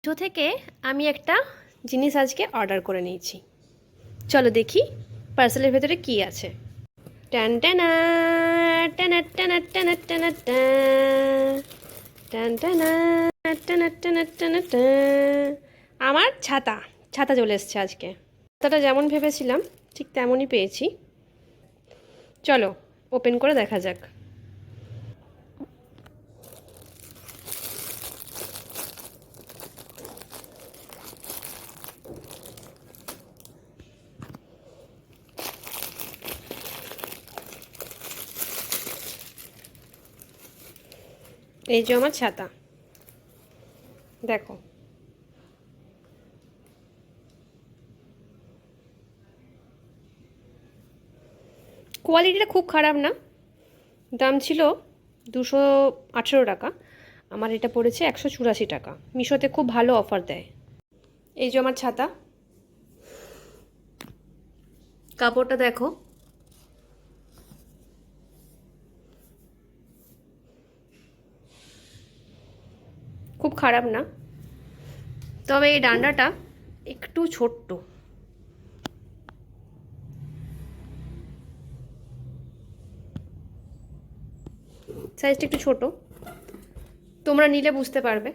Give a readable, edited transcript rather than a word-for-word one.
মিশো থেকে আমি একটা জিনিস আজকে অর্ডার করে নিয়েছি। চলো দেখি পার্সেলের ভেতরে কি আছে। টান টানা টানা টানা টানা টানা টান টানা টানা টানা টানা টানা। আমার ছাতা ছাতা চলে এসছে আজকে। ছাতাটা যেমন ভেবেছিলাম ঠিক তেমনই পেয়েছি। চলো ওপেন করে দেখা যাক। এই যে আমার ছাতা, দেখো। কোয়ালিটিটা খুব খারাপ না, দাম ছিল 218 টাকা, আমার এটা পড়েছে 184 টাকা। মিশোতে খুব ভালো অফার দেয়। এই যে আমার ছাতা, কাপড়টা দেখো। খুব খারাপ না, তবে এই ডান্ডাটা একটু ছোট্ট। সাইজটা একটু ছোট, তোমরা নিলে বুঝতে পারবে।